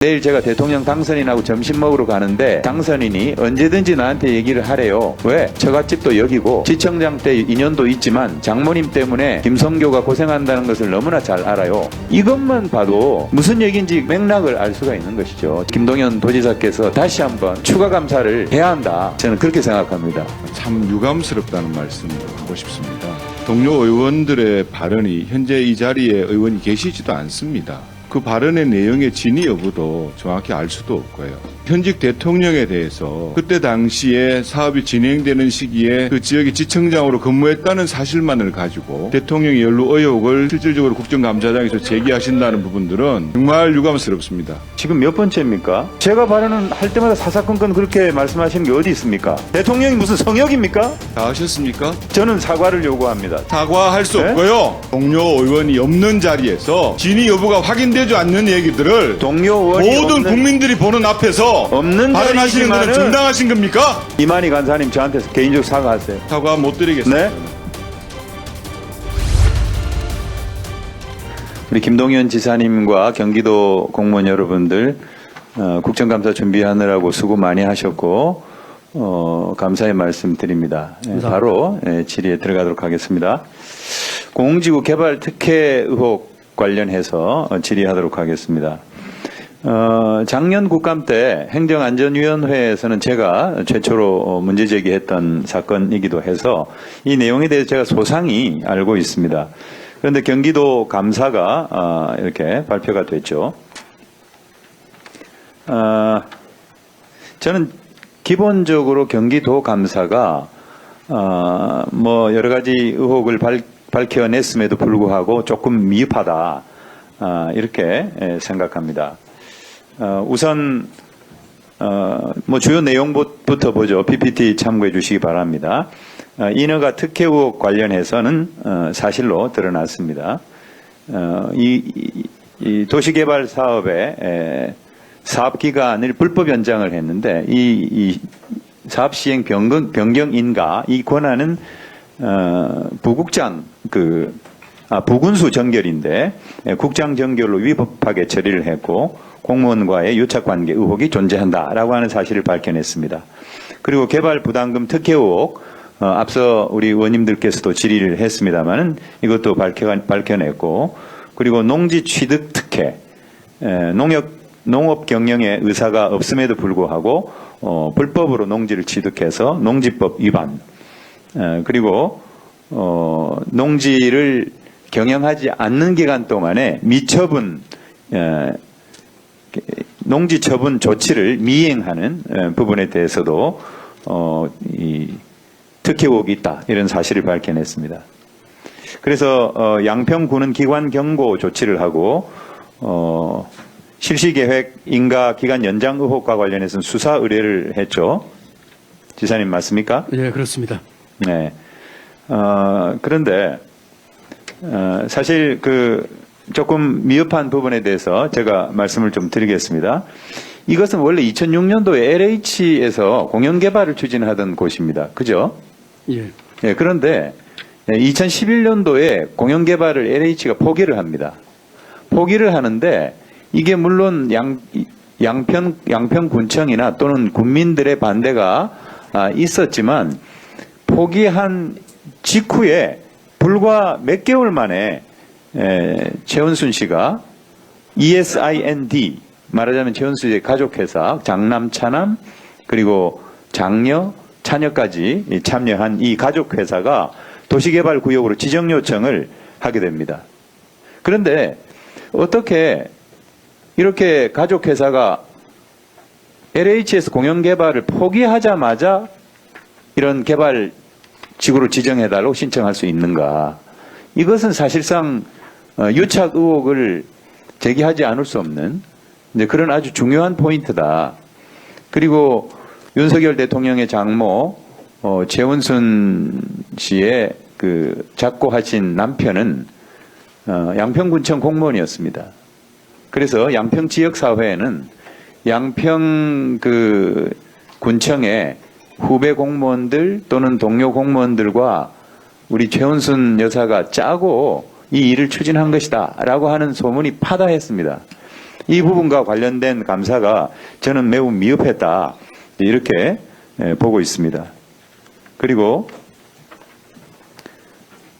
내일 제가 대통령 당선인하고 점심 먹으러 가는데 당선인이 언제든지 나한테 얘기를 하래요. 왜? 처갓집도 여기고 지청장 때 인연도 있지만 장모님 때문에 김성교가 고생한다는 것을 너무나 잘 알아요. 이것만 봐도 무슨 얘기인지 맥락을 알 수가 있는 것이죠. 김동연 도지사께서 다시 한번 추가 감사를 해야 한다. 저는 그렇게 생각합니다. 참 유감스럽다는 말씀을 하고 싶습니다. 동료 의원들의 발언이 현재 이 자리에 의원이 계시지도 않습니다. 그 발언의 내용의 진위 여부도 정확히 알 수도 없고요. 현직 대통령에 대해서 그때 당시에 사업이 진행되는 시기에 그 지역의 지청장으로 근무했다는 사실만을 가지고 대통령이 연루 의혹을 실질적으로 국정감사장에서 제기하신다는 부분들은 정말 유감스럽습니다. 지금 몇 번째입니까? 제가 발언을 할 때마다 사사건건 그렇게 말씀하시는 게 어디 있습니까? 대통령이 무슨 성역입니까? 다 하셨습니까? 저는 사과를 요구합니다. 사과할 수 네? 없고요. 동료 의원이 없는 자리에서 진위 여부가 확인되지 않는 얘기들을 동료 의원이 모든 없는, 국민들이 보는 앞에서 없는 발언하시는 것은 자리지만은 정당하신 겁니까? 이만희 간사님 저한테 개인적 사과하세요. 사과 못 드리겠습니다. 네? 우리 김동연 지사님과 경기도 공무원 여러분들 국정감사 준비하느라고 수고 많이 하셨고 감사의 말씀 드립니다. 바로 질의에 들어가도록 하겠습니다. 공공지구 개발 특혜 의혹 관련해서 질의하도록 하겠습니다. 작년 국감 때 행정안전위원회에서는 제가 최초로 문제 제기했던 사건이기도 해서 이 내용에 대해서 제가 소상히 알고 있습니다. 그런데 경기도 감사가 이렇게 발표가 됐죠. 저는 기본적으로 경기도 감사가 뭐 여러 가지 의혹을 밝혀냈음에도 불구하고 조금 미흡하다 이렇게 생각합니다. 우선 뭐 주요 내용부터 보죠. PPT 참고해 주시기 바랍니다. 인허가 특혜 의혹 관련해서는 사실로 드러났습니다. 이 도시개발 사업의 사업 기간을 불법 연장을 했는데 이 사업 시행 변경 인가 이 권한은 부국장 부군수 정결인데 국장 정결로 위법하게 처리를 했고 공무원과의 유착관계 의혹이 존재한다라고 하는 사실을 밝혀냈습니다. 그리고 개발 부담금 특혜 의혹 앞서 우리 의원님들께서도 질의를 했습니다마는 이것도 밝혀냈고 그리고 농지 취득 특혜 농업 경영의 의사가 없음에도 불구하고 불법으로 농지를 취득해서 농지법 위반 그리고 농지를 경영하지 않는 기간 동안에 미처분 농지 처분 조치를 미행하는 부분에 대해서도 이 특혜 의혹이 있다 이런 사실을 밝혀냈습니다. 그래서 양평구는 기관 경고 조치를 하고 실시계획 인가 기간 연장 의혹과 관련해서는 수사 의뢰를 했죠. 지사님 맞습니까? 네, 그렇습니다. 네. 그런데 사실 조금 미흡한 부분에 대해서 제가 말씀을 좀 드리겠습니다. 이것은 원래 2006년도에 LH에서 공영개발을 추진하던 곳입니다. 그죠? 예. 예, 그런데 2011년도에 공영개발을 LH가 포기를 합니다. 포기를 하는데 이게 물론 양평군청이나 또는 군민들의 반대가 있었지만 포기한 직후에 불과 몇 개월 만에 최은순 씨가 ESIND 말하자면 최은순 씨의 가족회사 장남 차남 그리고 장녀 차녀까지 참여한 이 가족회사가 도시개발구역으로 지정 요청을 하게 됩니다. 그런데 어떻게 이렇게 가족회사가 LH에서 공영개발을 포기하자마자 이런 개발 지구로 지정해달라고 신청할 수 있는가? 이것은 사실상 유착 의혹을 제기하지 않을 수 없는 그런 아주 중요한 포인트다. 그리고 윤석열 대통령의 장모 최은순 씨의 작고하신 남편은 양평군청 공무원이었습니다. 그래서 양평 지역사회에는 양평 군청의 후배 공무원들 또는 동료 공무원들과 우리 최은순 여사가 짜고 이 일을 추진한 것이다 라고 하는 소문이 파다했습니다. 이 부분과 관련된 감사가 저는 매우 미흡했다. 이렇게 보고 있습니다. 그리고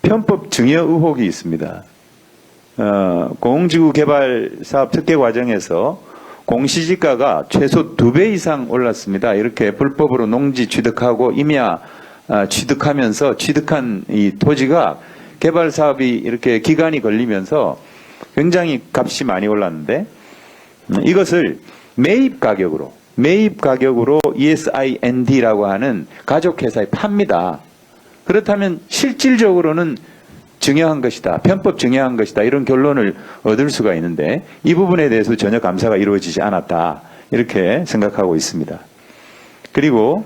편법 증여 의혹이 있습니다. 공공지구 개발 사업 특혜 과정에서 공시지가가 최소 2배 이상 올랐습니다. 이렇게 불법으로 농지 취득하고 임야 취득하면서 취득한 이 토지가 개발 사업이 이렇게 기간이 걸리면서 굉장히 값이 많이 올랐는데 이것을 매입 가격으로 ESIND라고 하는 가족회사에 팝니다. 그렇다면 실질적으로는 증여한 것이다. 편법 증여한 것이다. 이런 결론을 얻을 수가 있는데 이 부분에 대해서 전혀 감사가 이루어지지 않았다. 이렇게 생각하고 있습니다. 그리고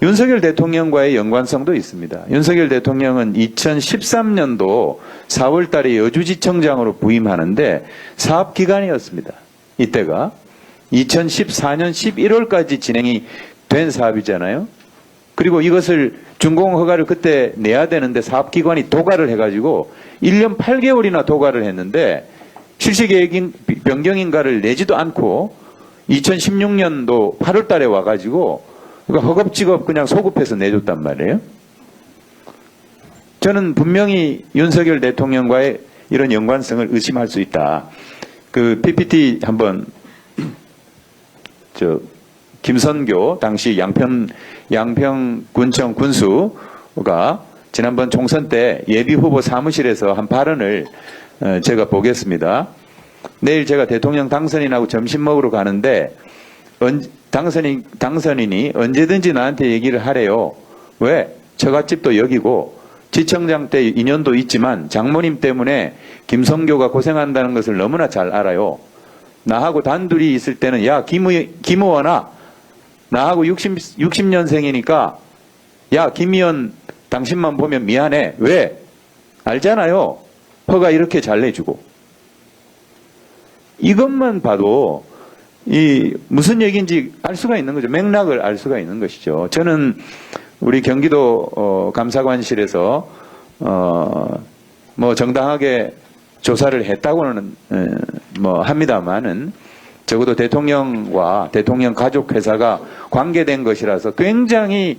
윤석열 대통령과의 연관성도 있습니다. 윤석열 대통령은 2013년도 4월 달에 여주지청장으로 부임하는데 사업기간이었습니다. 이때가 2014년 11월까지 진행이 된 사업이잖아요. 그리고 이것을 준공허가를 그때 내야 되는데 사업기관이 도가를 해가지고 1년 8개월이나 도가를 했는데 실시계획 변경인가를 내지도 않고 2016년도 8월 달에 와가지고 그러니까 허겁지겁 그냥 소급해서 내줬단 말이에요. 저는 분명히 윤석열 대통령과의 이런 연관성을 의심할 수 있다. 그 PPT 한번 김선교 당시 양평군청 군수가 지난번 총선 때 예비후보 사무실에서 한 발언을 제가 보겠습니다. 내일 제가 대통령 당선인하고 점심 먹으러 가는데 당선인이 언제든지 나한테 얘기를 하래요. 왜? 처갓집도 여기고 지청장 때 인연도 있지만 장모님 때문에 김성교가 고생한다는 것을 너무나 잘 알아요. 나하고 단둘이 있을 때는 야 김의원아 나하고 60년생이니까 야 김의원 당신만 보면 미안해. 왜? 알잖아요. 허가 이렇게 잘 내주고. 이것만 봐도 이 무슨 얘기인지 알 수가 있는 거죠. 맥락을 알 수가 있는 것이죠. 저는 우리 경기도 감사관실에서 뭐 정당하게 조사를 했다고는 뭐 합니다만은 적어도 대통령과 대통령 가족 회사가 관계된 것이라서 굉장히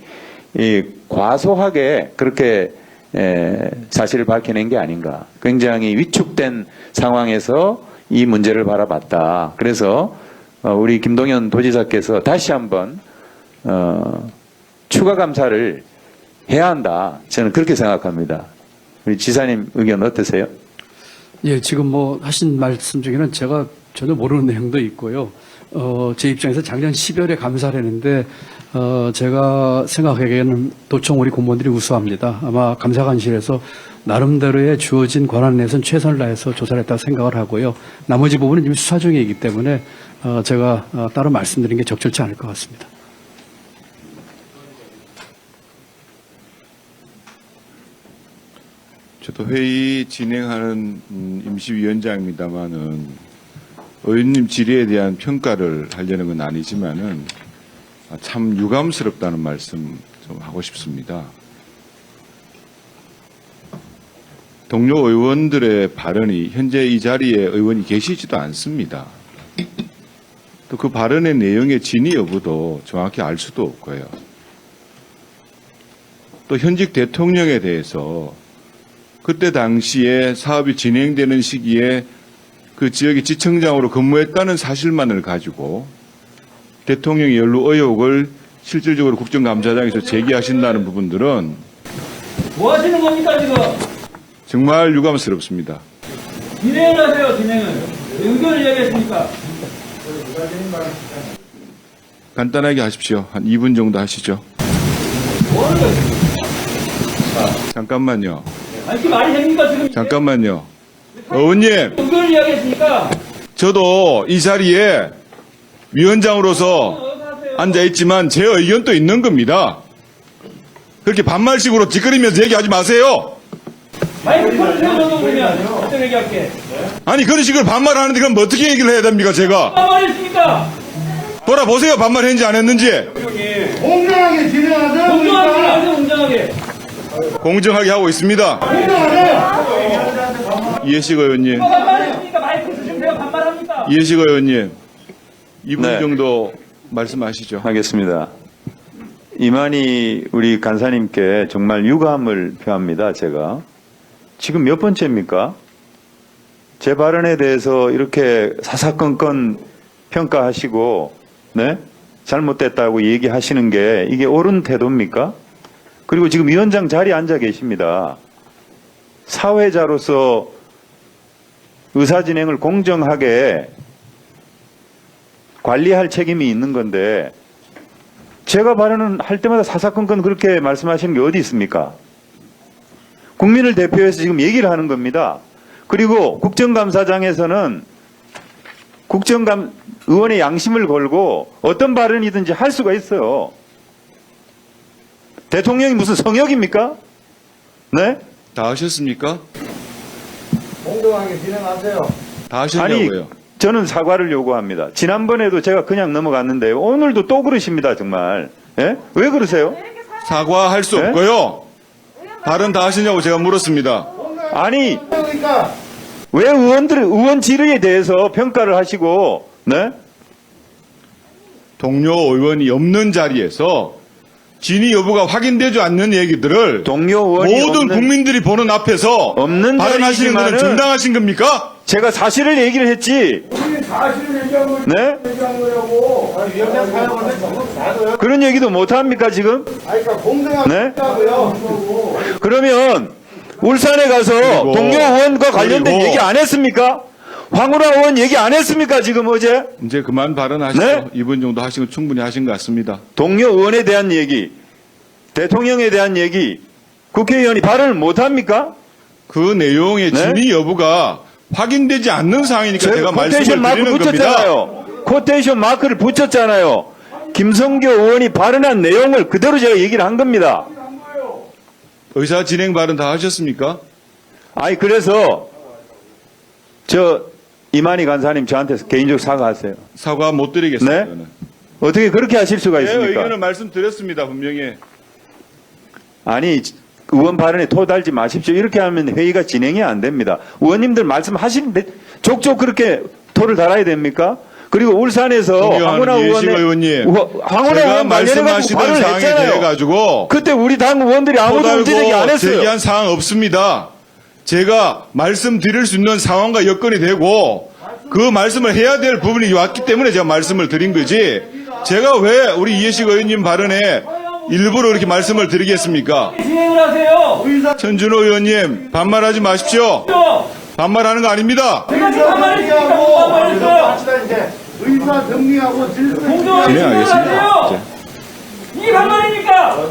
과소하게 그렇게 사실을 밝혀낸 게 아닌가. 굉장히 위축된 상황에서 이 문제를 바라봤다. 그래서 우리 김동연 도지사께서 다시 한번 추가 감사를 해야 한다. 저는 그렇게 생각합니다. 우리 지사님 의견 어떠세요? 예, 지금 뭐 하신 말씀 중에는 제가 전혀 모르는 내용도 있고요. 제 입장에서 작년 10월에 감사를 했는데, 제가 생각하기에는 도청 우리 공무원들이 우수합니다. 아마 감사관실에서 나름대로의 주어진 권한 내에서는 최선을 다해서 조사를 했다고 생각을 하고요. 나머지 부분은 지금 수사 중이기 때문에, 제가 따로 말씀드린 게 적절치 않을 것 같습니다. 저도 회의 진행하는 임시위원장입니다만은 의원님 질의에 대한 평가를 하려는 건 아니지만은 참 유감스럽다는 말씀 좀 하고 싶습니다. 동료 의원들의 발언이 현재 이 자리에 의원이 계시지도 않습니다. 또 그 발언의 내용의 진위 여부도 정확히 알 수도 없고요. 또 현직 대통령에 대해서 그때 당시에 사업이 진행되는 시기에 그 지역의 지청장으로 근무했다는 사실만을 가지고 대통령의 연루 의혹을 실질적으로 국정감사장에서 제기하신다는 부분들은 뭐 하시는 겁니까, 지금? 정말 유감스럽습니다. 진행을 하세요, 진행을. 의견을 얘기했으니까. 간단하게 하십시오. 한 2분 정도 하시죠. 뭐 하는 거예요? 잠깐만요. 아니, 그 말이 됩니까, 지금? 잠깐만요. 의원님, 의견을 이야기했으니까. 저도 이 자리에 위원장으로서 앉아있지만 제 의견도 있는 겁니다. 그렇게 반말식으로 뒷거리면서 얘기하지 마세요. 마이크 폰을 세워줘도 그러면 어떤 얘기할게. 아니 그런 식으로 반말하는데 그럼 뭐 어떻게 얘기를 해야 됩니까 제가? 뭐가 말했습니까? 돌아보세요 반말했는지 안 했는지. 공정하게 진행하자. 공정하게 진행하세요, 공정하게. 공정하게 하고 있습니다. 공정하게. 이해식 의원님. 뭐가 말했습니까? 마이크 주시면 제가 반말합니까? 이해식 의원님, 2분 네. 정도 말씀하시죠. 하겠습니다. 이만희 우리 간사님께 정말 유감을 표합니다. 제가 지금 몇 번째입니까? 제 발언에 대해서 이렇게 사사건건 평가하시고 네? 잘못됐다고 얘기하시는 게 이게 옳은 태도입니까? 그리고 지금 위원장 자리에 앉아 계십니다. 사회자로서 의사진행을 공정하게 관리할 책임이 있는 건데 제가 발언을 할 때마다 사사건건 그렇게 말씀하시는 게 어디 있습니까? 국민을 대표해서 지금 얘기를 하는 겁니다. 그리고 국정감사장에서는 의원의 양심을 걸고 어떤 발언이든지 할 수가 있어요. 대통령이 무슨 성역입니까? 네? 다 하셨습니까? 공정하게 진행하세요. 다 아니, 하셨냐고요? 저는 사과를 요구합니다. 지난번에도 제가 그냥 넘어갔는데 오늘도 또 그러십니다, 정말. 예? 왜 그러세요? 사과할 수 네? 없고요. 발언 다 하시냐고 제가 물었습니다. 아니, 그러니까 왜 의원 질의에 대해서 평가를 하시고, 네? 동료 의원이 없는 자리에서 진위 여부가 확인되지 않는 얘기들을 동료 의원이 모든 없는, 국민들이 보는 앞에서 없는 발언하시는 것은 자리이지만은 정당하신 겁니까? 제가 사실을 얘기를 했지, 우리 사실을 얘기하고 네? 얘기한 거라고. 위원장 사용하는 정은 나도요. 그런 얘기도 못합니까, 지금? 그러니까 공정하게 네? 하고요. 그러면 울산에 가서 그리고- 동료 의원과 관련된 그리고- 얘기 안 했습니까? 황우라 의원 얘기 안 했습니까, 지금 어제? 이제 그만 발언하시죠. 네? 2분 정도 하시고 충분히 하신 것 같습니다. 동료 의원에 대한 얘기, 대통령에 대한 얘기, 국회의원이 발언을 못합니까? 그 내용의 네? 진위 여부가 확인되지 않는 상황이니까 제가 말씀을 코테이션 마크 드리는 겁니다. 붙였잖아요. 코테이션 마크를 붙였잖아요. 김성교 의원이 발언한 내용을 그대로 제가 얘기를 한 겁니다. 의사 진행 발언 다 하셨습니까? 아니, 그래서 이만희 간사님 저한테 개인적 사과하세요. 사과 못 드리겠습니다. 네? 저는. 어떻게 그렇게 하실 수가 제 있습니까? 의견을 말씀드렸습니다. 분명히. 아니, 의원 발언에 토달지 마십시오. 이렇게 하면 회의가 진행이 안 됩니다. 의원님들 말씀하시는데 족족 그렇게 토를 달아야 됩니까? 그리고 울산에서 존경하는 황운하 이해식 의원님, 황운하 제가 의원 관련해가지고 말씀하시던 발언을 사항에 대해 했잖아요. 가지고 그때 우리 당 의원들이 아무도 문제제기 안 했어요. 제기한 사항 없습니다. 제가 말씀드릴 수 있는 상황과 여건이 되고 그 말씀을 해야 될 부분이 왔기 때문에 제가 말씀을 드린 거지. 제가 왜 우리 이해식 의원님 발언에 일부러 이렇게 말씀을 드리겠습니까? 진행을 하세요. 천준호 의원님 반말하지 마십시오. 반말하는 거 아닙니다. 제가 지금 반말했으니까 못 정리하고 반말했어요. 합시다 이제. 의사 정리하고 질서 공정하게 진행을 진행하겠습니다. 하세요. 이게 반말이니까.